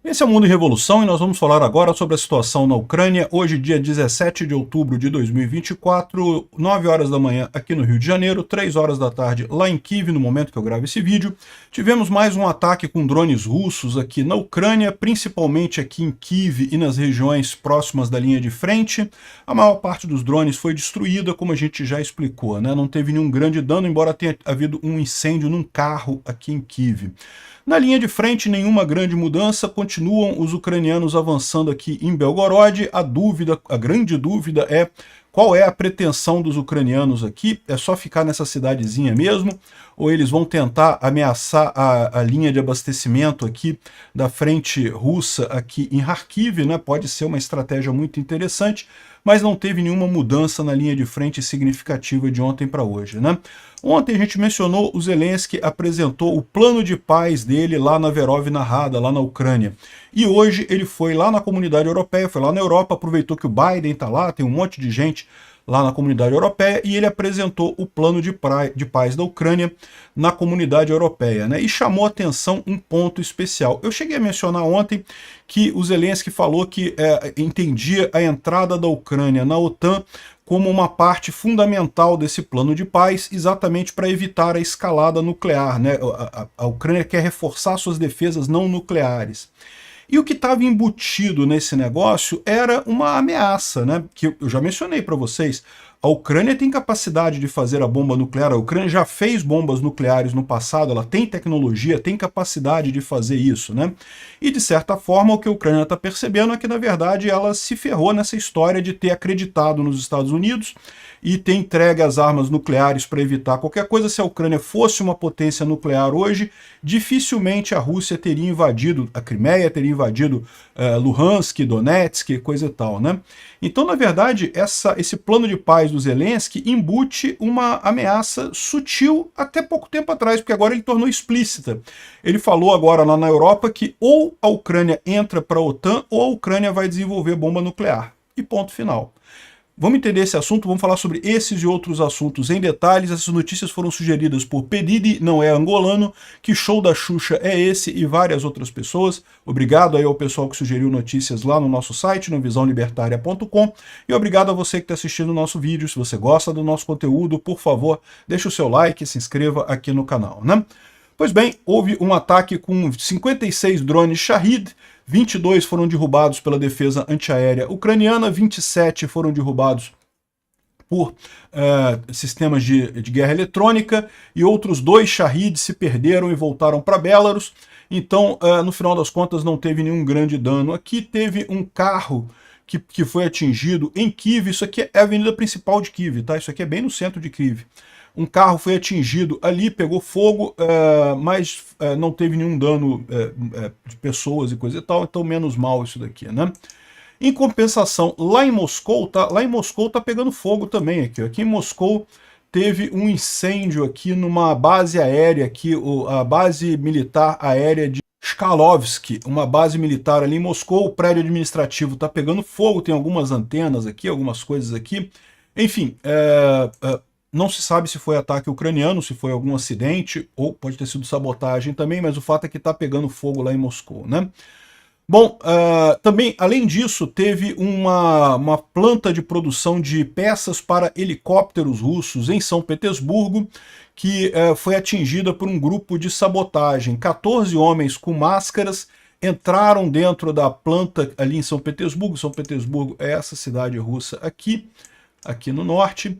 Esse é o Mundo em Revolução e nós vamos falar agora sobre a situação na Ucrânia, hoje dia 17 de outubro de 2024, 9 horas da manhã aqui no Rio de Janeiro, 3 horas da tarde lá em Kiev, no momento que eu gravo esse vídeo. Tivemos mais um ataque com drones russos aqui na Ucrânia, principalmente aqui em Kiev e nas regiões próximas da linha de frente. A maior parte dos drones foi destruída, como a gente já explicou, né? Não teve nenhum grande dano, embora tenha havido um incêndio num carro aqui em Kiev. Na linha de frente, nenhuma grande mudança, continuam os ucranianos avançando aqui em Belgorod. A grande dúvida é qual é a pretensão dos ucranianos aqui. É só ficar nessa cidadezinha mesmo? Ou eles vão tentar ameaçar a linha de abastecimento aqui da frente russa aqui em Kharkiv, né? Pode ser uma estratégia muito interessante, mas não teve nenhuma mudança na linha de frente significativa de ontem para hoje, né? Ontem a gente mencionou, o Zelensky apresentou o plano de paz dele lá na Verovna Rada, lá na Ucrânia. E hoje ele foi lá na comunidade europeia, foi lá na Europa, aproveitou que o Biden está lá, tem um monte de gente lá na comunidade europeia, e ele apresentou o plano de paz da Ucrânia na comunidade europeia, né? E chamou atenção um ponto especial. Eu cheguei a mencionar ontem que o Zelensky falou que entendia a entrada da Ucrânia na OTAN como uma parte fundamental desse plano de paz, exatamente para evitar a escalada nuclear, né? A Ucrânia quer reforçar suas defesas não nucleares. E o que estava embutido nesse negócio era uma ameaça, né? Que eu já mencionei para vocês. A Ucrânia tem capacidade de fazer a bomba nuclear, a Ucrânia já fez bombas nucleares no passado, ela tem tecnologia, tem capacidade de fazer isso, né? E de certa forma o que a Ucrânia está percebendo é que na verdade ela se ferrou nessa história de ter acreditado nos Estados Unidos e ter entregue as armas nucleares para evitar qualquer coisa. Se a Ucrânia fosse uma potência nuclear hoje, dificilmente a Rússia teria invadido a Crimeia, teria invadido Luhansk, Donetsk, coisa e tal, né? Então, na verdade, esse plano de paz do Zelensky embute uma ameaça sutil até pouco tempo atrás, porque agora ele tornou explícita. Ele falou agora lá na Europa que ou a Ucrânia entra para a OTAN ou a Ucrânia vai desenvolver bomba nuclear. E ponto final. Vamos entender esse assunto, vamos falar sobre esses e outros assuntos em detalhes. Essas notícias foram sugeridas por Pedidi, não é angolano, Que Show da Xuxa é esse, e várias outras pessoas. Obrigado aí ao pessoal que sugeriu notícias lá no nosso site, no visãolibertaria.com, e obrigado a você que está assistindo o nosso vídeo. Se você gosta do nosso conteúdo, por favor, deixe o seu like e se inscreva aqui no canal, né? Pois bem, houve um ataque com 56 drones Shahed, 22 foram derrubados pela defesa antiaérea ucraniana, 27 foram derrubados por sistemas de guerra eletrônica, e outros 2 Shahed se perderam e voltaram para Belarus. Então, no final das contas, não teve nenhum grande dano. Aqui teve um carro que foi atingido em Kiev. Isso aqui é a avenida principal de Kiev, tá? Isso aqui é bem no centro de Kiev. Um carro foi atingido ali, pegou fogo, mas não teve nenhum dano de pessoas e coisa e tal, então menos mal isso daqui, né? Em compensação, lá em Moscou tá pegando fogo também aqui. Aqui em Moscou teve um incêndio aqui numa base aérea aqui, a base militar aérea de Chkalovsky, uma base militar ali em Moscou. O prédio administrativo tá pegando fogo, tem algumas antenas aqui, algumas coisas aqui. Enfim, não se sabe se foi ataque ucraniano, se foi algum acidente, ou pode ter sido sabotagem também, mas o fato é que está pegando fogo lá em Moscou, né? Bom, também, além disso, teve uma planta de produção de peças para helicópteros russos em São Petersburgo, que foi atingida por um grupo de sabotagem. 14 homens com máscaras entraram dentro da planta ali em São Petersburgo. São Petersburgo é essa cidade russa aqui no norte.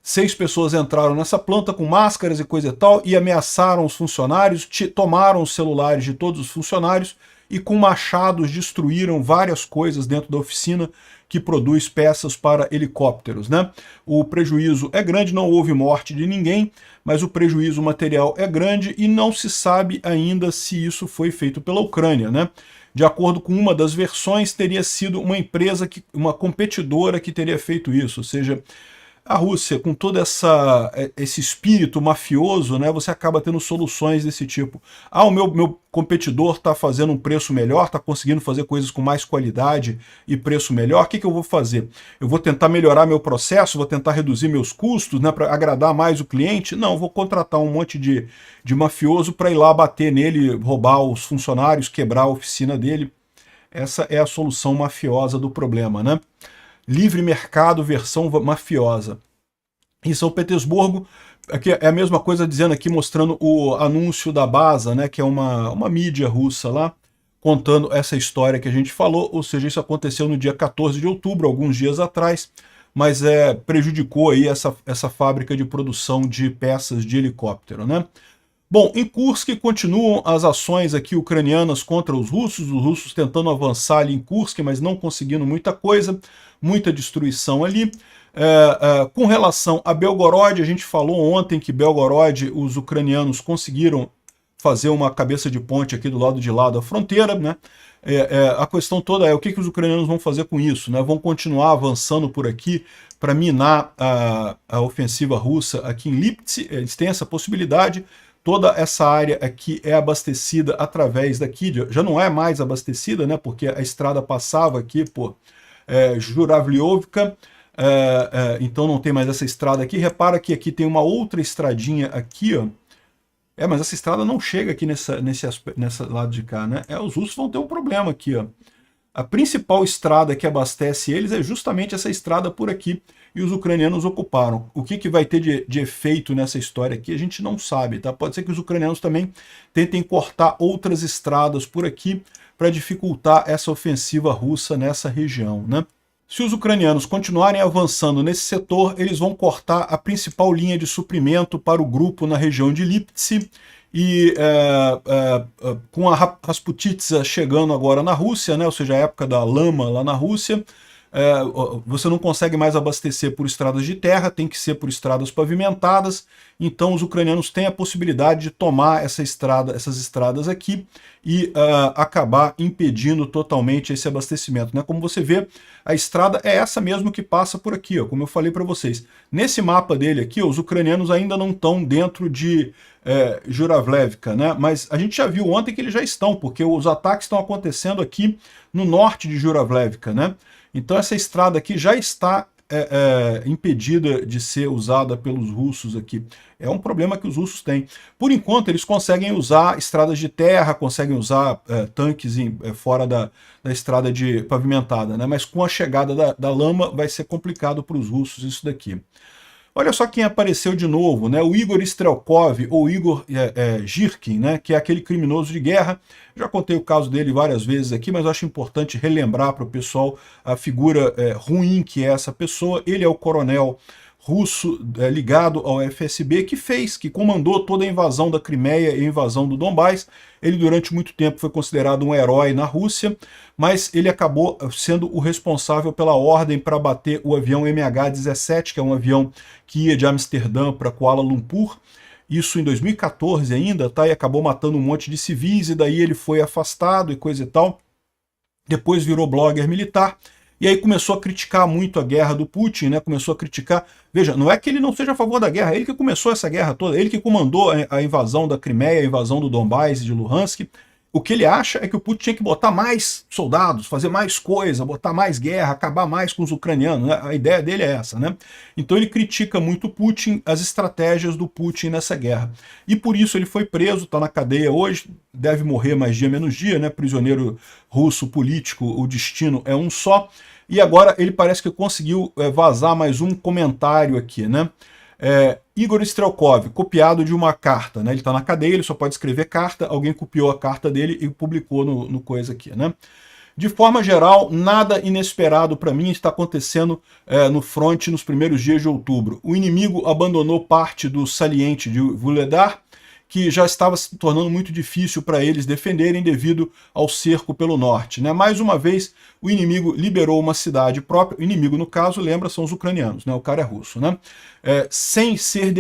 6 pessoas entraram nessa planta com máscaras e coisa e tal, e ameaçaram os funcionários, tomaram os celulares de todos os funcionários e com machados destruíram várias coisas dentro da oficina que produz peças para helicópteros, né? O prejuízo é grande, não houve morte de ninguém, mas o prejuízo material é grande e não se sabe ainda se isso foi feito pela Ucrânia, né? De acordo com uma das versões, teria sido uma empresa, uma competidora que teria feito isso, ou seja, a Rússia, com todo esse espírito mafioso, né, você acaba tendo soluções desse tipo. Ah, o meu competidor está fazendo um preço melhor, está conseguindo fazer coisas com mais qualidade e preço melhor, o que eu vou fazer? Eu vou tentar melhorar meu processo, vou tentar reduzir meus custos, né, para agradar mais o cliente? Não, vou contratar um monte de mafioso para ir lá bater nele, roubar os funcionários, quebrar a oficina dele. Essa é a solução mafiosa do problema, né? Livre mercado versão mafiosa. Em São Petersburgo, aqui é a mesma coisa dizendo aqui, mostrando o anúncio da Baza, né, que é uma mídia russa lá, contando essa história que a gente falou, ou seja, isso aconteceu no dia 14 de outubro, alguns dias atrás, mas prejudicou aí essa fábrica de produção de peças de helicóptero, né? Bom, em Kursk continuam as ações aqui ucranianas contra os russos tentando avançar ali em Kursk, mas não conseguindo muita coisa, muita destruição ali. Com relação a Belgorod, a gente falou ontem que Belgorod, os ucranianos conseguiram fazer uma cabeça de ponte aqui do lado de lá da fronteira, né? A questão toda é o que os ucranianos vão fazer com isso, né? Vão continuar avançando por aqui para minar a ofensiva russa aqui em Lipetsk, eles têm essa possibilidade. Toda essa área aqui é abastecida através daqui, já não é mais abastecida, né, porque a estrada passava aqui por Juravliovka, então não tem mais essa estrada aqui. Repara que aqui tem uma outra estradinha aqui, ó. Mas essa estrada não chega aqui nesse lado de cá, né? Os russos vão ter um problema aqui, ó. A principal estrada que abastece eles é justamente essa estrada por aqui, e os ucranianos ocuparam. O que vai ter de efeito nessa história aqui, a gente não sabe, tá? Pode ser que os ucranianos também tentem cortar outras estradas por aqui para dificultar essa ofensiva russa nessa região, né? Se os ucranianos continuarem avançando nesse setor, eles vão cortar a principal linha de suprimento para o grupo na região de Lipetsk, e com a Rasputitsa chegando agora na Rússia, né, ou seja, a época da lama lá na Rússia, você não consegue mais abastecer por estradas de terra, tem que ser por estradas pavimentadas. Então os ucranianos têm a possibilidade de tomar essas estradas aqui e acabar impedindo totalmente esse abastecimento, né? Como você vê, a estrada é essa mesmo que passa por aqui, ó, como eu falei para vocês. Nesse mapa dele aqui, ó, os ucranianos ainda não estão dentro de Juravlevka, né? Mas a gente já viu ontem que eles já estão, porque os ataques estão acontecendo aqui no norte de Juravlevka, né? Então essa estrada aqui já está impedida de ser usada pelos russos aqui. É um problema que os russos têm. Por enquanto eles conseguem usar estradas de terra, conseguem usar tanques fora da estrada pavimentada, né? Mas com a chegada da lama vai ser complicado para os russos isso daqui. Olha só quem apareceu de novo, né? O Igor Strelkov, ou Igor Girkin, né? Que é aquele criminoso de guerra. Já contei o caso dele várias vezes aqui, mas eu acho importante relembrar para o pessoal a figura ruim que é essa pessoa. Ele é o coronel russo ligado ao FSB que comandou toda a invasão da Crimeia e a invasão do Donbás. Ele durante muito tempo foi considerado um herói na Rússia, mas ele acabou sendo o responsável pela ordem para abater o avião MH17, que é um avião que ia de Amsterdã para Kuala Lumpur. Isso em 2014 ainda, tá? E acabou matando um monte de civis, e daí ele foi afastado e coisa e tal. Depois virou blogger militar. E aí começou a criticar muito a guerra do Putin, né? Começou a criticar... Veja, não é que ele não seja a favor da guerra, é ele que começou essa guerra toda, ele que comandou a invasão da Crimeia, a invasão do Donbás e de Luhansk. O que ele acha é que o Putin tinha que botar mais soldados, fazer mais coisa, botar mais guerra, acabar mais com os ucranianos, né? A ideia dele é essa, né? Então ele critica muito o Putin, as estratégias do Putin nessa guerra. E por isso ele foi preso, está na cadeia hoje, deve morrer mais dia menos dia, né? Prisioneiro russo político, o destino é um só. E agora ele parece que conseguiu vazar mais um comentário aqui, né? Igor Strelkov, copiado de uma carta, né? Ele está na cadeia, ele só pode escrever carta, alguém copiou a carta dele e publicou no coisa aqui, né? De forma geral, nada inesperado para mim está acontecendo no fronte nos primeiros dias de outubro. O inimigo abandonou parte do saliente de Vuhledar que já estava se tornando muito difícil para eles defenderem devido ao cerco pelo norte, né? Mais uma vez, o inimigo liberou uma cidade própria, o inimigo, no caso, lembra, são os ucranianos, né? O cara é russo, né? Sem ser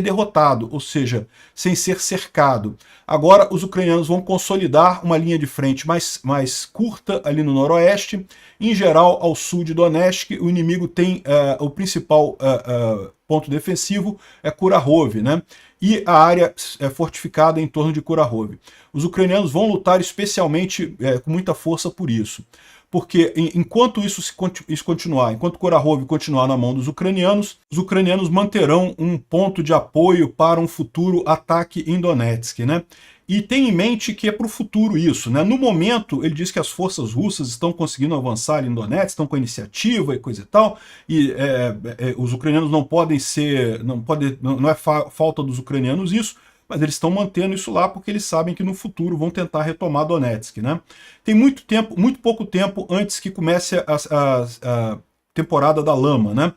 derrotado, ou seja, sem ser cercado. Agora, os ucranianos vão consolidar uma linha de frente mais curta ali no noroeste, em geral ao sul de Donetsk. O inimigo tem o principal ponto defensivo é Kurakhove, né? E a área fortificada em torno de Kurakhove. Os ucranianos vão lutar especialmente com muita força por isso. Porque enquanto isso continuar, enquanto Kurakhove continuar na mão dos ucranianos, os ucranianos manterão um ponto de apoio para um futuro ataque em Donetsk, né? E tem em mente que é para o futuro isso, né? No momento, ele diz que as forças russas estão conseguindo avançar em Donetsk, estão com a iniciativa e coisa e tal, e os ucranianos não podem ser, não é falta dos ucranianos isso, mas eles estão mantendo isso lá porque eles sabem que no futuro vão tentar retomar Donetsk, né? Tem muito pouco tempo antes que comece a temporada da lama, né?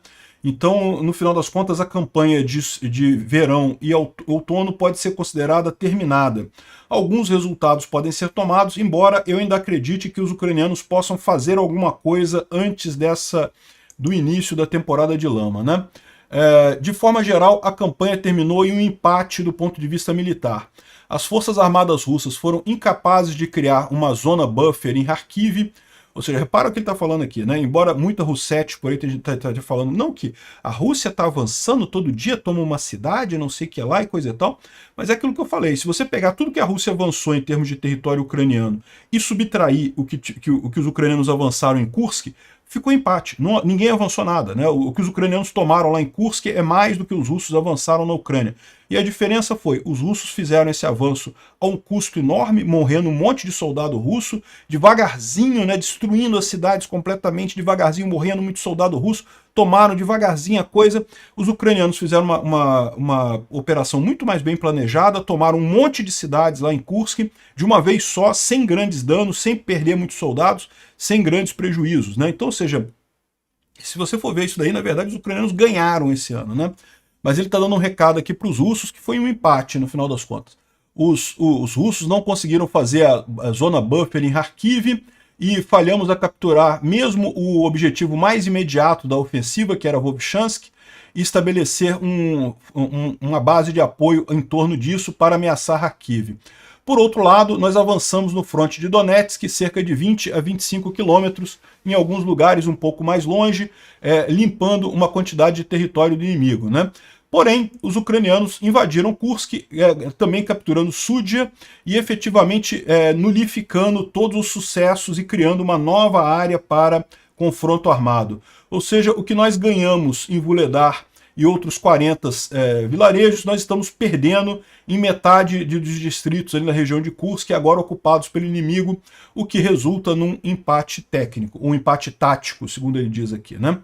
Então, no final das contas, a campanha de verão e outono pode ser considerada terminada. Alguns resultados podem ser tomados, embora eu ainda acredite que os ucranianos possam fazer alguma coisa antes do início da temporada de lama, né? De forma geral, a campanha terminou em um empate do ponto de vista militar. As forças armadas russas foram incapazes de criar uma zona buffer em Kharkiv. Ou seja, repara o que ele está falando aqui, né? Embora muita russete por aí está falando, não, que a Rússia está avançando todo dia, toma uma cidade, não sei o que lá e coisa e tal, mas é aquilo que eu falei, se você pegar tudo que a Rússia avançou em termos de território ucraniano e subtrair o que os ucranianos avançaram em Kursk, ficou empate, ninguém avançou nada, né? O que os ucranianos tomaram lá em Kursk é mais do que os russos avançaram na Ucrânia. E a diferença foi, os russos fizeram esse avanço a um custo enorme, morrendo um monte de soldado russo, devagarzinho, né, destruindo as cidades completamente, devagarzinho, morrendo muito soldado russo, tomaram devagarzinho a coisa. Os ucranianos fizeram uma operação muito mais bem planejada, tomaram um monte de cidades lá em Kursk, de uma vez só, sem grandes danos, sem perder muitos soldados, sem grandes prejuízos, né? Então, ou seja, se você for ver isso daí, na verdade, os ucranianos ganharam esse ano, né? Mas ele está dando um recado aqui para os russos, que foi um empate no final das contas. Os russos não conseguiram fazer a zona buffer em Kharkiv e falhamos a capturar mesmo o objetivo mais imediato da ofensiva, que era Vovchansk, e estabelecer uma base de apoio em torno disso para ameaçar Kharkiv. Por outro lado, nós avançamos no fronte de Donetsk, cerca de 20 a 25 quilômetros, em alguns lugares um pouco mais longe, limpando uma quantidade de território do inimigo, né? Porém, os ucranianos invadiram Kursk, também capturando Sudzha e efetivamente nulificando todos os sucessos e criando uma nova área para confronto armado. Ou seja, o que nós ganhamos em Vuhledar e outros 40 vilarejos, nós estamos perdendo em metade dos distritos ali na região de Kursk, agora ocupados pelo inimigo, o que resulta num empate técnico, um empate tático, segundo ele diz aqui, né?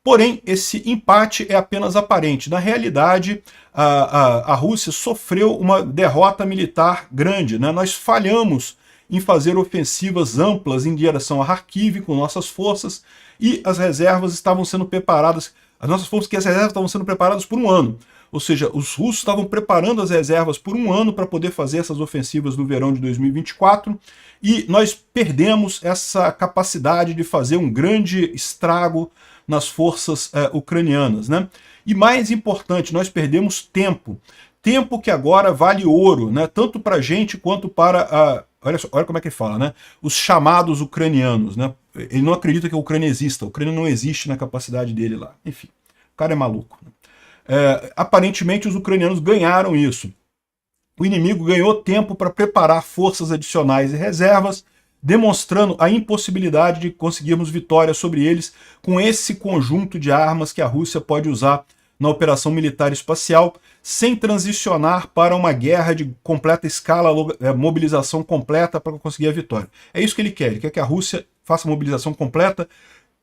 Porém, esse empate é apenas aparente. Na realidade, a Rússia sofreu uma derrota militar grande, né? Nós falhamos em fazer ofensivas amplas em direção a Kharkiv com nossas forças, e as reservas estavam sendo preparadas, as nossas forças que as reservas estavam sendo preparadas por um ano. Ou seja, os russos estavam preparando as reservas por um ano para poder fazer essas ofensivas no verão de 2024, e nós perdemos essa capacidade de fazer um grande estrago nas forças ucranianas, né? E mais importante, nós perdemos tempo. Tempo que agora vale ouro, né? Tanto para a gente quanto para olha como é que ele fala, né? Os chamados ucranianos, né? Ele não acredita que a Ucrânia exista. A Ucrânia não existe na capacidade dele lá. Enfim, o cara é maluco. Aparentemente, os ucranianos ganharam isso. O inimigo ganhou tempo para preparar forças adicionais e reservas, demonstrando a impossibilidade de conseguirmos vitória sobre eles com esse conjunto de armas que a Rússia pode usar na operação militar espacial, sem transicionar para uma guerra de completa escala, mobilização completa para conseguir a vitória. É isso que ele quer que a Rússia faça mobilização completa,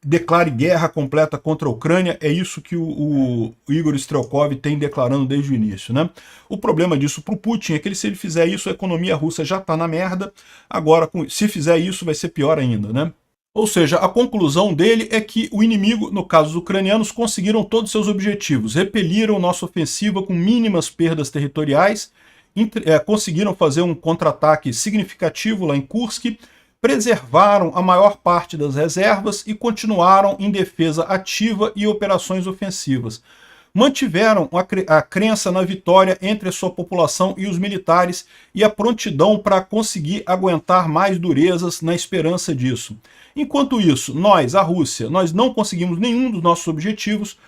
declare guerra completa contra a Ucrânia. É isso que o Igor Strelkov tem declarando desde o início, né? O problema disso para o Putin é que se ele fizer isso, a economia russa já está na merda. Agora, se fizer isso, vai ser pior ainda, né? Ou seja, a conclusão dele é que o inimigo, no caso os ucranianos, conseguiram todos os seus objetivos, repeliram nossa ofensiva com mínimas perdas territoriais, conseguiram fazer um contra-ataque significativo lá em Kursk, preservaram a maior parte das reservas e continuaram em defesa ativa e operações ofensivas. Mantiveram a crença na vitória entre a sua população e os militares e a prontidão para conseguir aguentar mais durezas na esperança disso. Enquanto isso, nós, a Rússia, nós não conseguimos nenhum dos nossos objetivos.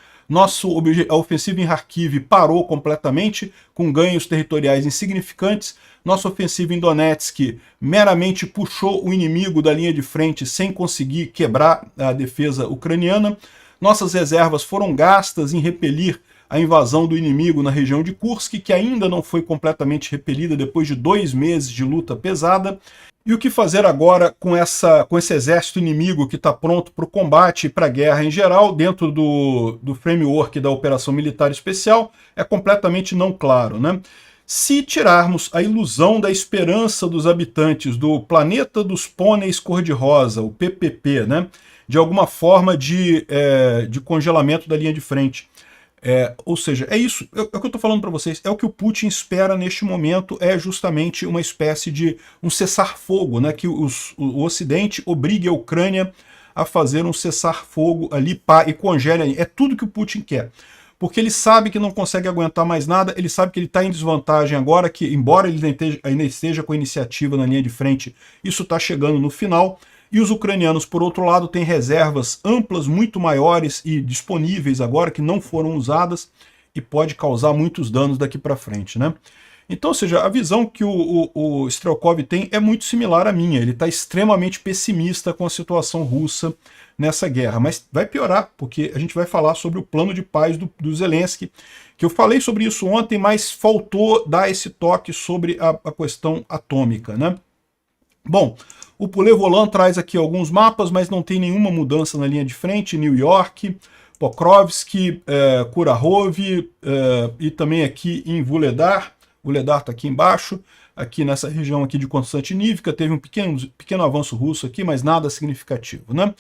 A ofensiva em Kharkiv parou completamente, com ganhos territoriais insignificantes. Nossa ofensiva em Donetsk meramente puxou o inimigo da linha de frente sem conseguir quebrar a defesa ucraniana. Nossas reservas foram gastas em repelir a invasão do inimigo na região de Kursk, que ainda não foi completamente repelida depois de 2 meses de luta pesada. E o que fazer agora com esse exército inimigo que está pronto para o combate e para a guerra em geral, dentro do framework da Operação Militar Especial, é completamente não claro, né? Se tirarmos a ilusão da esperança dos habitantes do planeta dos pôneis cor-de-rosa, o PPP, né? De alguma forma de congelamento da linha de frente. Ou seja, é isso, é o que eu estou falando para vocês, é o que o Putin espera neste momento, é justamente uma espécie de um cessar-fogo, né, que o Ocidente obrigue a Ucrânia a fazer um cessar-fogo ali e congele, é tudo que o Putin quer. Porque ele sabe que não consegue aguentar mais nada, ele sabe que ele está em desvantagem agora, que embora ele ainda esteja com a iniciativa na linha de frente, isso está chegando no final. E os ucranianos, por outro lado, têm reservas amplas, muito maiores e disponíveis agora, que não foram usadas e pode causar muitos danos daqui para frente, né? Então, ou seja, a visão que o Strelkov tem é muito similar à minha. Ele está extremamente pessimista com a situação russa nessa guerra. Mas vai piorar, porque a gente vai falar sobre o plano de paz do Zelensky, que eu falei sobre isso ontem, mas faltou dar esse toque sobre a questão atômica, né? Bom, o Poulet-Volant traz aqui alguns mapas, mas não tem nenhuma mudança na linha de frente. New York, Pokrovsk, Kurakhov e também aqui em Vuhledar. Vuhledar está aqui embaixo, aqui nessa região aqui de Konstantinivka. Teve um pequeno avanço russo aqui, mas nada significativo, né?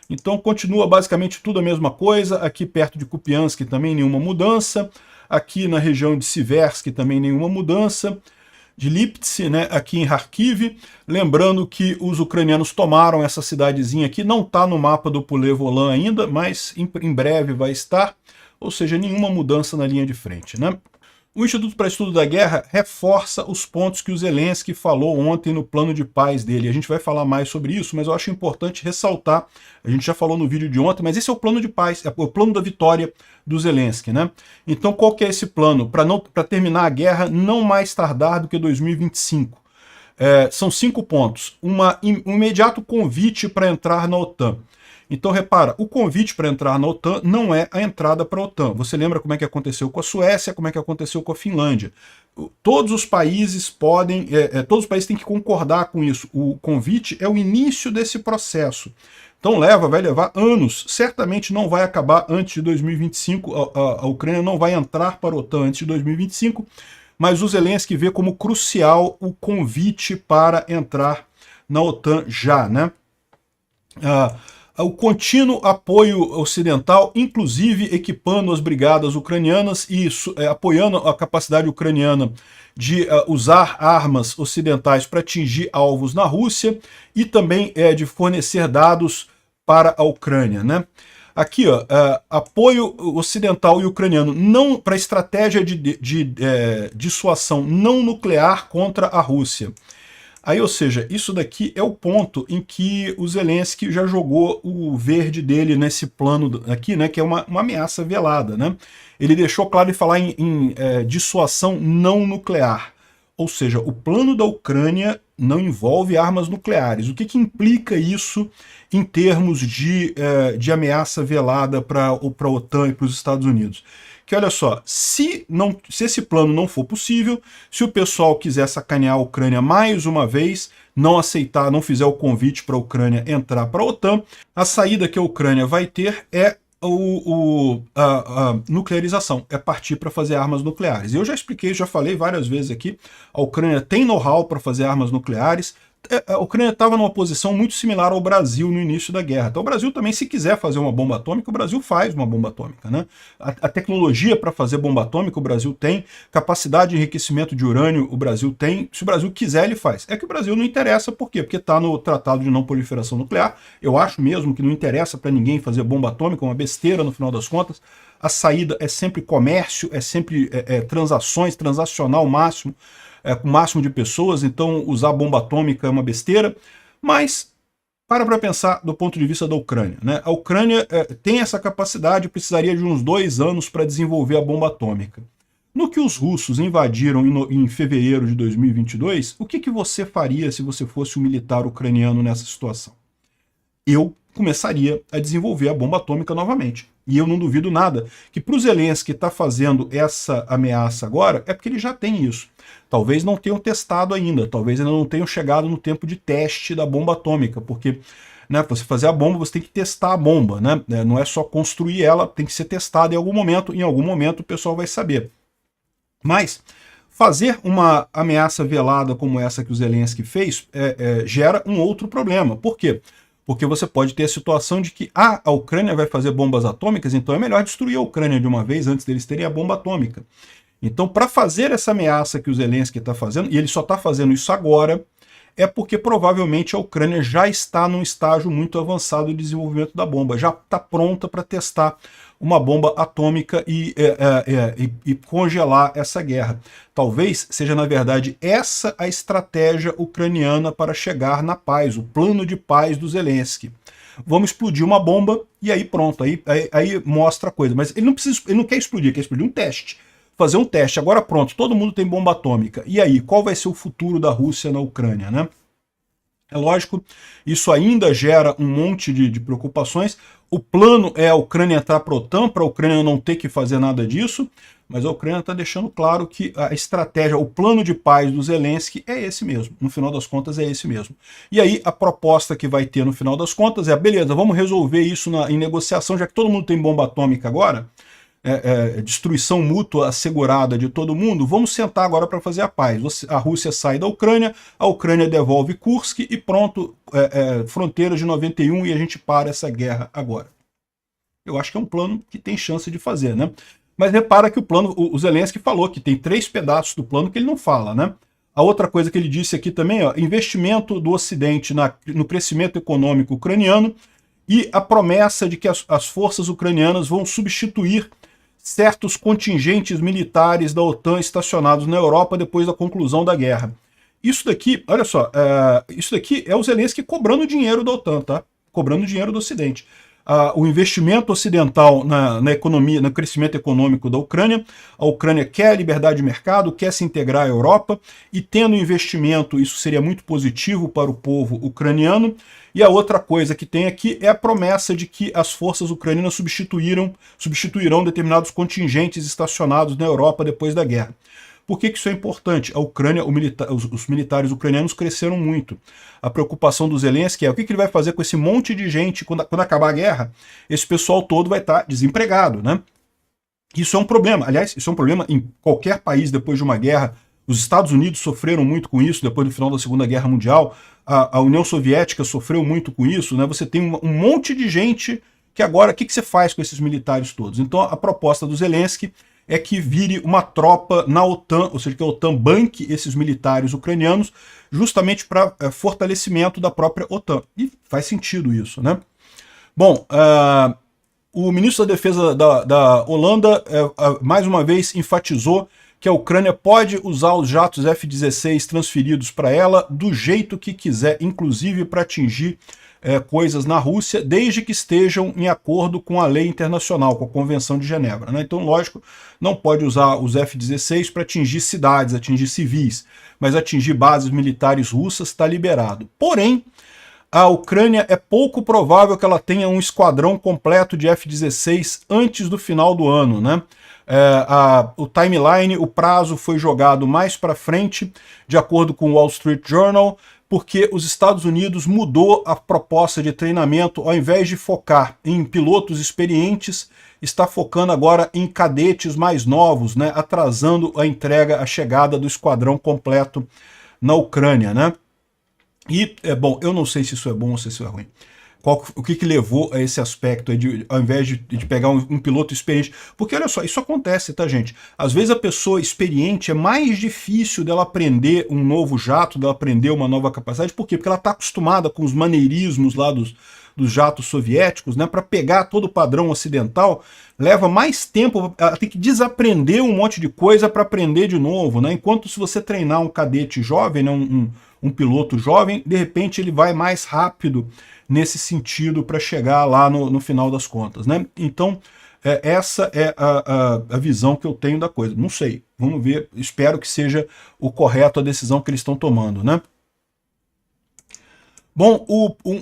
Então continua basicamente tudo a mesma coisa. Aqui perto de Kupiansk também nenhuma mudança. Aqui na região de Siversk também nenhuma mudança. De Liptsi, né, aqui em Kharkiv. Lembrando que os ucranianos tomaram essa cidadezinha aqui, não está no mapa do Poulet-Volant ainda, mas em breve vai estar, ou seja, nenhuma mudança na linha de frente, né? O Instituto para Estudo da Guerra reforça os pontos que o Zelensky falou ontem no plano de paz dele. A gente vai falar mais sobre isso, mas eu acho importante ressaltar, a gente já falou no vídeo de ontem, mas esse é o plano de paz, é o plano da vitória do Zelensky, né? Então qual que é esse plano? Para terminar a guerra não mais tardar do que 2025. São 5 pontos. Um imediato convite para entrar na OTAN. Então, repara, o convite para entrar na OTAN não é a entrada para a OTAN. Você lembra como é que aconteceu com a Suécia, como é que aconteceu com a Finlândia. Todos os países todos os países têm que concordar com isso. O convite é o início desse processo. Então vai levar anos. Certamente não vai acabar antes de 2025. A Ucrânia não vai entrar para a OTAN antes de 2025, mas o Zelensky vê como crucial o convite para entrar na OTAN já, né? O contínuo apoio ocidental, inclusive equipando as brigadas ucranianas e apoiando a capacidade ucraniana de usar armas ocidentais para atingir alvos na Rússia e também de fornecer dados para a Ucrânia, né? Aqui, apoio ocidental e ucraniano não para estratégia de dissuasão não nuclear contra a Rússia. Aí, ou seja, isso daqui é o ponto em que o Zelensky já jogou o verde dele nesse plano aqui, né, que é uma ameaça velada, né? Ele deixou claro de falar em dissuasão não nuclear. Ou seja, o plano da Ucrânia não envolve armas nucleares. O que implica isso em termos de ameaça velada para a OTAN e para os Estados Unidos? Que olha só, se esse plano não for possível, se o pessoal quiser sacanear a Ucrânia mais uma vez, não aceitar, não fizer o convite para a Ucrânia entrar para a OTAN, a saída que a Ucrânia vai ter é a nuclearização, é partir para fazer armas nucleares. Eu já expliquei, já falei várias vezes aqui, a Ucrânia tem know-how para fazer armas nucleares, a Ucrânia estava numa posição muito similar ao Brasil no início da guerra. Então o Brasil também, se quiser fazer uma bomba atômica, o Brasil faz uma bomba atômica, né? A tecnologia para fazer bomba atômica o Brasil tem, capacidade de enriquecimento de urânio o Brasil tem, se o Brasil quiser ele faz. É que o Brasil não interessa, por quê? Porque está no Tratado de Não Proliferação Nuclear. Eu acho mesmo que não interessa para ninguém fazer bomba atômica, uma besteira no final das contas. A saída é sempre comércio, é sempre transações, transacional máximo, com o máximo de pessoas, então usar bomba atômica é uma besteira, mas para pensar do ponto de vista da Ucrânia, né? A Ucrânia tem essa capacidade, precisaria de uns 2 anos para desenvolver a bomba atômica. No que os russos invadiram em fevereiro de 2022, o que você faria se você fosse um militar ucraniano nessa situação? Eu começaria a desenvolver a bomba atômica novamente. E eu não duvido nada que para o Zelensky estar fazendo essa ameaça agora é porque ele já tem isso. Talvez não tenham testado ainda, talvez ainda não tenham chegado no tempo de teste da bomba atômica, porque para você fazer a bomba você tem que testar a bomba, né? Não é só construir ela, tem que ser testada em algum momento o pessoal vai saber. Mas fazer uma ameaça velada como essa que o Zelensky fez gera um outro problema. Por quê? Porque você pode ter a situação de que a Ucrânia vai fazer bombas atômicas, então é melhor destruir a Ucrânia de uma vez antes deles terem a bomba atômica. Então, para fazer essa ameaça que o Zelensky está fazendo, e ele só está fazendo isso agora, é porque provavelmente a Ucrânia já está num estágio muito avançado de desenvolvimento da bomba, já está pronta para testar uma bomba atômica e congelar essa guerra. Talvez seja, na verdade, essa a estratégia ucraniana para chegar na paz, o plano de paz do Zelensky. Vamos explodir uma bomba e aí pronto, aí mostra a coisa. Mas ele não quer explodir um teste. Fazer um teste, agora pronto, todo mundo tem bomba atômica. E aí, qual vai ser o futuro da Rússia na Ucrânia, né? É lógico, isso ainda gera um monte de preocupações. O plano é a Ucrânia entrar para a OTAN, para a Ucrânia não ter que fazer nada disso, mas a Ucrânia está deixando claro que a estratégia, o plano de paz do Zelensky é esse mesmo. No final das contas, é esse mesmo. E aí, a proposta que vai ter no final das contas é, beleza, vamos resolver isso em negociação, já que todo mundo tem bomba atômica agora, destruição mútua assegurada de todo mundo, vamos sentar agora para fazer a paz. A Rússia sai da Ucrânia, a Ucrânia devolve Kursk e pronto, fronteiras de 91 e a gente para essa guerra agora. Eu acho que é um plano que tem chance de fazer, né? Mas repara que o Zelensky falou que tem 3 pedaços do plano que ele não fala, né? A outra coisa que ele disse aqui também, investimento do Ocidente no crescimento econômico ucraniano e a promessa de que as forças ucranianas vão substituir certos contingentes militares da OTAN estacionados na Europa depois da conclusão da guerra. Isso daqui, olha só, isso daqui é o Zelensky cobrando dinheiro da OTAN, tá? Cobrando dinheiro do Ocidente. O investimento ocidental na economia, no crescimento econômico da Ucrânia. A Ucrânia quer a liberdade de mercado, quer se integrar à Europa, e tendo investimento, isso seria muito positivo para o povo ucraniano. E a outra coisa que tem aqui é a promessa de que as forças ucranianas substituirão determinados contingentes estacionados na Europa depois da guerra. Por que isso é importante? A Ucrânia, os militares ucranianos cresceram muito. A preocupação do Zelensky é o que ele vai fazer com esse monte de gente quando acabar a guerra. Esse pessoal todo vai estar desempregado, né? Isso é um problema. Aliás, isso é um problema em qualquer país depois de uma guerra. Os Estados Unidos sofreram muito com isso depois do final da Segunda Guerra Mundial. A União Soviética sofreu muito com isso, né? Você tem um monte de gente que agora, o que você faz com esses militares todos? Então a proposta do Zelensky é que vire uma tropa na OTAN, ou seja, que a OTAN banque esses militares ucranianos justamente para fortalecimento da própria OTAN. E faz sentido isso, né? Bom, o ministro da Defesa da Holanda, mais uma vez, enfatizou que a Ucrânia pode usar os jatos F-16 transferidos para ela do jeito que quiser, inclusive para atingir coisas na Rússia, desde que estejam em acordo com a lei internacional, com a Convenção de Genebra, né? Então, lógico, não pode usar os F-16 para atingir cidades, atingir civis, mas atingir bases militares russas está liberado. Porém, a Ucrânia é pouco provável que ela tenha um esquadrão completo de F-16 antes do final do ano, né? O timeline, o prazo foi jogado mais para frente, de acordo com o Wall Street Journal, porque os Estados Unidos mudou a proposta de treinamento, ao invés de focar em pilotos experientes, está focando agora em cadetes mais novos, né, atrasando a chegada do esquadrão completo na Ucrânia, né? E, bom, eu não sei se isso é bom ou se isso é ruim. O que levou a esse aspecto aí de, ao invés de pegar um piloto experiente? Porque olha só, isso acontece, tá, gente? Às vezes a pessoa experiente é mais difícil dela aprender um novo jato, dela aprender uma nova capacidade. Por quê? Porque ela está acostumada com os maneirismos lá dos jatos soviéticos, né? Para pegar todo o padrão ocidental, leva mais tempo, ela tem que desaprender um monte de coisa para aprender de novo, né? Enquanto se você treinar um cadete jovem, né? Um piloto jovem, de repente ele vai mais rápido nesse sentido para chegar lá no final das contas, né? Então, essa é a visão que eu tenho da coisa. Não sei, vamos ver, espero que seja o correto a decisão que eles estão tomando, né? Bom,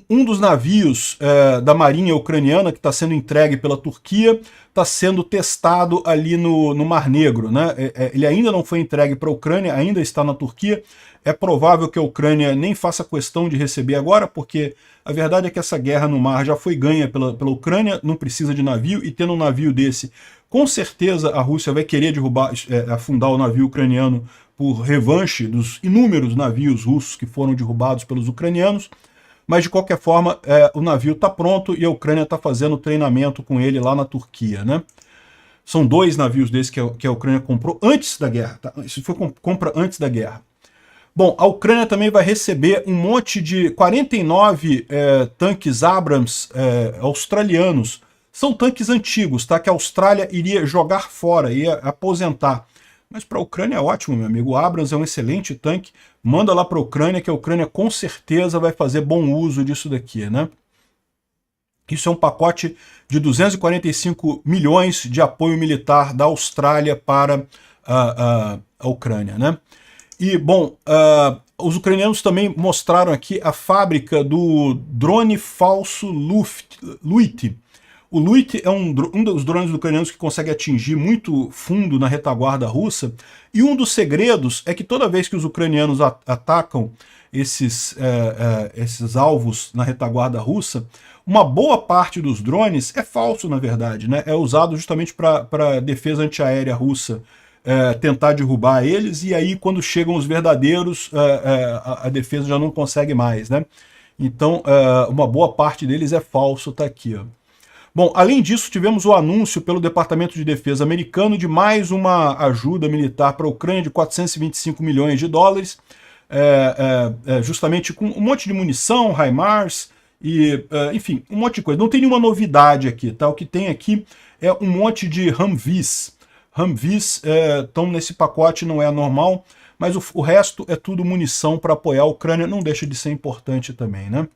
um dos navios da marinha ucraniana que está sendo entregue pela Turquia está sendo testado ali no Mar Negro, né? Ele ainda não foi entregue para a Ucrânia, ainda está na Turquia. É provável que a Ucrânia nem faça questão de receber agora, porque a verdade é que essa guerra no mar já foi ganha pela Ucrânia, não precisa de navio, e tendo um navio desse, com certeza a Rússia vai querer derrubar, afundar o navio ucraniano por revanche dos inúmeros navios russos que foram derrubados pelos ucranianos. Mas, de qualquer forma, o navio está pronto e a Ucrânia está fazendo treinamento com ele lá na Turquia, né? São 2 navios desses que a Ucrânia comprou antes da guerra, tá? Isso foi compra antes da guerra. Bom, a Ucrânia também vai receber um monte de 49 tanques Abrams australianos. São tanques antigos, tá? Que a Austrália iria jogar fora, ia aposentar. Mas para a Ucrânia é ótimo, meu amigo. O Abrams é um excelente tanque. Manda lá para a Ucrânia, que a Ucrânia com certeza vai fazer bom uso disso daqui, né? Isso é um pacote de 245 milhões de apoio militar da Austrália para a Ucrânia, né? E, bom, os ucranianos também mostraram aqui a fábrica do drone falso Luit. O Luit é um dos drones ucranianos que consegue atingir muito fundo na retaguarda russa, e um dos segredos é que toda vez que os ucranianos atacam esses alvos na retaguarda russa, uma boa parte dos drones é falso, na verdade, né? É usado justamente para a defesa antiaérea russa tentar derrubar eles, e aí quando chegam os verdadeiros, a defesa já não consegue mais, né? Então, uma boa parte deles é falso, tá aqui, ó. Bom, além disso, tivemos o anúncio pelo Departamento de Defesa americano de mais uma ajuda militar para a Ucrânia de 425 milhões de dólares, justamente com um monte de munição, HIMARS, e, enfim, um monte de coisa. Não tem nenhuma novidade aqui, tá? O que tem aqui é um monte de Humvees. Humvees estão nesse pacote, não é normal, mas o resto é tudo munição para apoiar a Ucrânia, não deixa de ser importante também, né?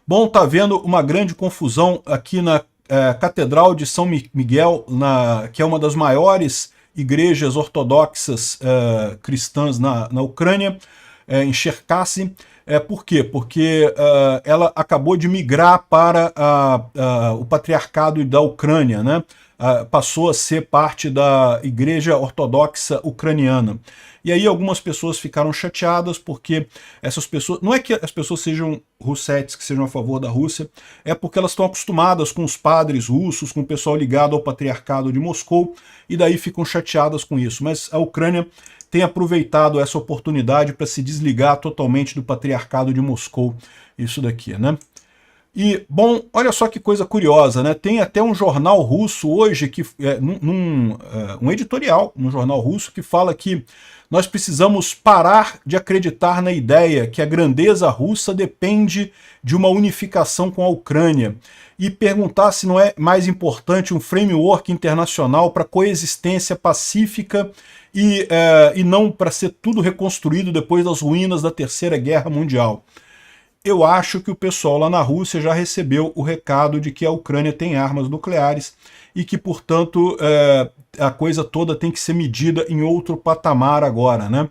Bom, tá havendo uma grande confusão aqui na Catedral de São Miguel, que é uma das maiores igrejas ortodoxas cristãs na Ucrânia, em Cherkasy. Por quê? Porque ela acabou de migrar para o patriarcado da Ucrânia, né? Passou a ser parte da Igreja Ortodoxa Ucraniana. E aí algumas pessoas ficaram chateadas porque essas pessoas... Não é que as pessoas sejam russetes, que sejam a favor da Rússia, é porque elas estão acostumadas com os padres russos, com o pessoal ligado ao patriarcado de Moscou, e daí ficam chateadas com isso. Mas a Ucrânia tem aproveitado essa oportunidade para se desligar totalmente do patriarcado de Moscou. Isso daqui, né? E, bom, olha só que coisa curiosa, né? Tem até um jornal russo hoje, um editorial no jornal russo, que fala que nós precisamos parar de acreditar na ideia que a grandeza russa depende de uma unificação com a Ucrânia e perguntar se não é mais importante um framework internacional para coexistência pacífica e não para ser tudo reconstruído depois das ruínas da Terceira Guerra Mundial. Eu acho que o pessoal lá na Rússia já recebeu o recado de que a Ucrânia tem armas nucleares e que, portanto, a coisa toda tem que ser medida em outro patamar agora, né?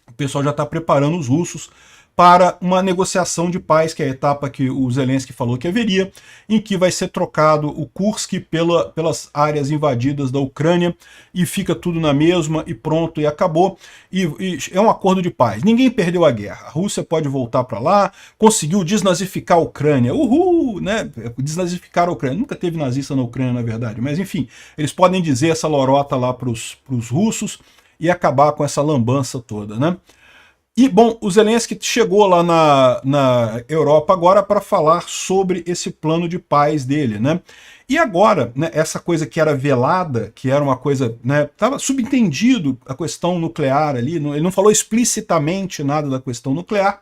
O pessoal já está preparando os russos para uma negociação de paz, que é a etapa que o Zelensky falou que haveria, em que vai ser trocado o Kursk pelas áreas invadidas da Ucrânia, e fica tudo na mesma, e pronto, e acabou. E é um acordo de paz. Ninguém perdeu a guerra. A Rússia pode voltar para lá, conseguiu desnazificar a Ucrânia. Uhul! Né? Desnazificar a Ucrânia. Nunca teve nazista na Ucrânia, na verdade, mas enfim, eles podem dizer essa lorota lá para os russos e acabar com essa lambança toda, né? E, bom, o Zelensky chegou lá na Europa agora para falar sobre esse plano de paz dele, né? E agora, né, essa coisa que era velada, que era uma coisa, né, estava subentendido a questão nuclear ali, ele não falou explicitamente nada da questão nuclear,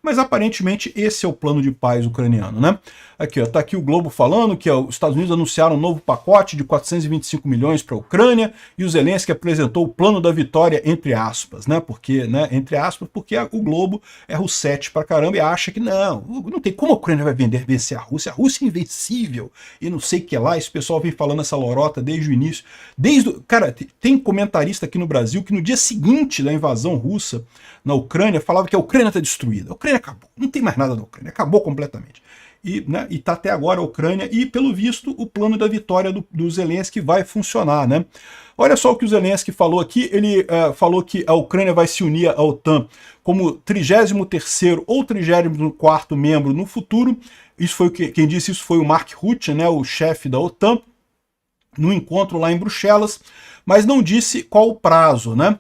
mas aparentemente esse é o plano de paz ucraniano, né? Aqui, ó, tá aqui o Globo falando que os Estados Unidos anunciaram um novo pacote de 425 milhões para a Ucrânia e o Zelensky apresentou o plano da vitória, entre aspas, né? Porque, né, entre aspas, porque o Globo é russete pra caramba e acha que não tem como a Ucrânia vai vencer a Rússia é invencível e não sei o que lá. Esse pessoal vem falando essa lorota desde o início. Cara, tem comentarista aqui no Brasil que no dia seguinte da invasão russa na Ucrânia falava que a Ucrânia está destruída. A Ucrânia acabou, não tem mais nada da Ucrânia, acabou completamente. E tá até agora a Ucrânia, e pelo visto o plano da vitória do Zelensky vai funcionar, né? Olha só o que o Zelensky falou aqui, ele falou que a Ucrânia vai se unir à OTAN como 33º ou 34º membro no futuro. Isso foi quem disse isso foi o Mark Rutte, né, o chefe da OTAN, no encontro lá em Bruxelas, mas não disse qual o prazo, né?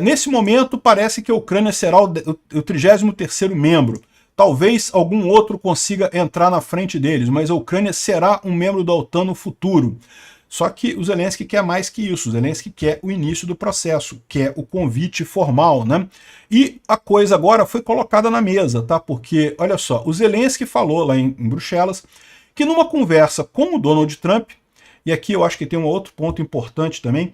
Nesse momento parece que a Ucrânia será o 33º membro. Talvez algum outro consiga entrar na frente deles, mas a Ucrânia será um membro da OTAN no futuro. Só que o Zelensky quer mais que isso, o Zelensky quer o início do processo, quer o convite formal, né? E a coisa agora foi colocada na mesa, tá? Porque, olha só, o Zelensky falou lá em Bruxelas que numa conversa com o Donald Trump, e aqui eu acho que tem um outro ponto importante também,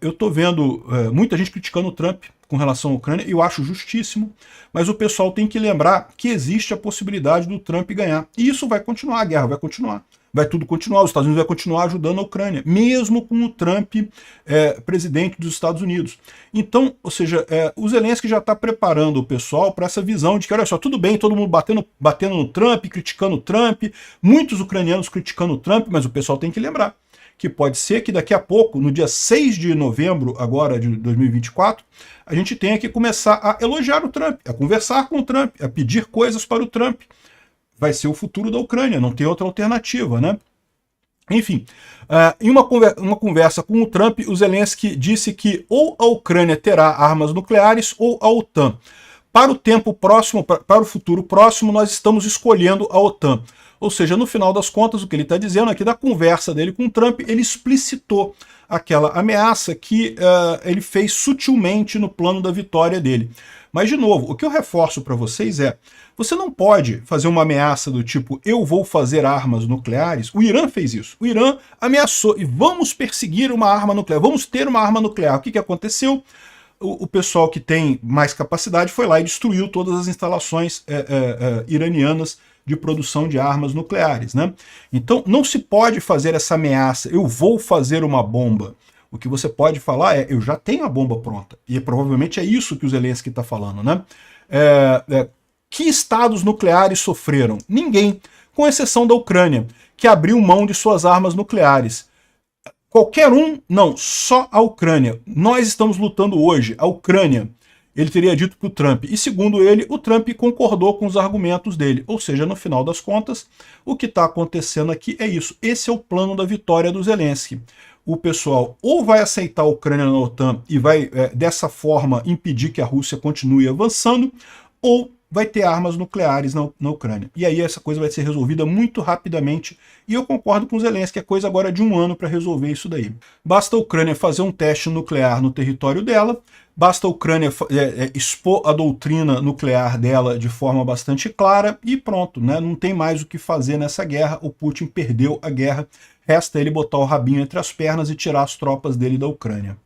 eu estou vendo muita gente criticando o Trump com relação à Ucrânia, e eu acho justíssimo, mas o pessoal tem que lembrar que existe a possibilidade do Trump ganhar. E isso vai continuar, a guerra vai continuar. Vai tudo continuar, os Estados Unidos vai continuar ajudando a Ucrânia, mesmo com o Trump presidente dos Estados Unidos. Então, ou seja, o Zelensky já está preparando o pessoal para essa visão de que, olha só, tudo bem, todo mundo batendo no Trump, criticando o Trump, muitos ucranianos criticando o Trump, mas o pessoal tem que lembrar que pode ser que daqui a pouco, no dia 6 de novembro agora de 2024, a gente tenha que começar a elogiar o Trump, a conversar com o Trump, a pedir coisas para o Trump. Vai ser o futuro da Ucrânia, não tem outra alternativa, né? Enfim, em uma conversa com o Trump, o Zelensky disse que ou a Ucrânia terá armas nucleares ou a OTAN. Para o tempo próximo, para o futuro próximo, nós estamos escolhendo a OTAN. Ou seja, no final das contas, o que ele está dizendo aqui da conversa dele com o Trump, ele explicitou aquela ameaça que ele fez sutilmente no plano da vitória dele. Mas, de novo, o que eu reforço para vocês você não pode fazer uma ameaça do tipo, eu vou fazer armas nucleares. O Irã fez isso. O Irã ameaçou, e vamos perseguir uma arma nuclear, vamos ter uma arma nuclear. O que aconteceu? O pessoal que tem mais capacidade foi lá e destruiu todas as instalações iranianas de produção de armas nucleares, né? Então não se pode fazer essa ameaça, eu vou fazer uma bomba. O que você pode falar eu já tenho a bomba pronta. E provavelmente é isso que o Zelensky está falando, né? Que estados nucleares sofreram? Ninguém, com exceção da Ucrânia, que abriu mão de suas armas nucleares. Qualquer um? Não, só a Ucrânia. Nós estamos lutando hoje, a Ucrânia. Ele teria dito para o Trump. E segundo ele, o Trump concordou com os argumentos dele. Ou seja, no final das contas, o que está acontecendo aqui é isso. Esse é o plano da vitória do Zelensky. O pessoal ou vai aceitar a Ucrânia na OTAN e vai, dessa forma, impedir que a Rússia continue avançando, ou vai ter armas nucleares na Ucrânia. E aí essa coisa vai ser resolvida muito rapidamente, e eu concordo com o Zelensky que é coisa agora de 1 ano para resolver isso daí. Basta a Ucrânia fazer um teste nuclear no território dela, basta a Ucrânia expor a doutrina nuclear dela de forma bastante clara, e pronto, né? Não tem mais o que fazer nessa guerra, o Putin perdeu a guerra, resta ele botar o rabinho entre as pernas e tirar as tropas dele da Ucrânia.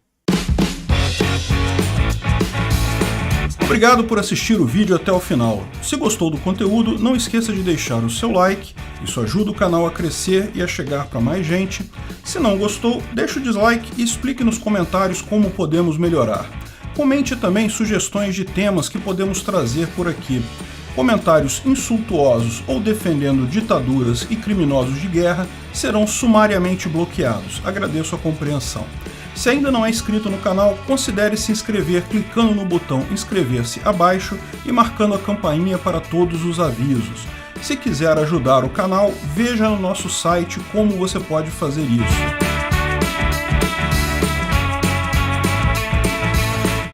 Obrigado por assistir o vídeo até o final. Se gostou do conteúdo, não esqueça de deixar o seu like, isso ajuda o canal a crescer e a chegar para mais gente. Se não gostou, deixe o dislike e explique nos comentários como podemos melhorar. Comente também sugestões de temas que podemos trazer por aqui. Comentários insultuosos ou defendendo ditaduras e criminosos de guerra serão sumariamente bloqueados. Agradeço a compreensão. Se ainda não é inscrito no canal, considere se inscrever clicando no botão inscrever-se abaixo e marcando a campainha para todos os avisos. Se quiser ajudar o canal, veja no nosso site como você pode fazer isso.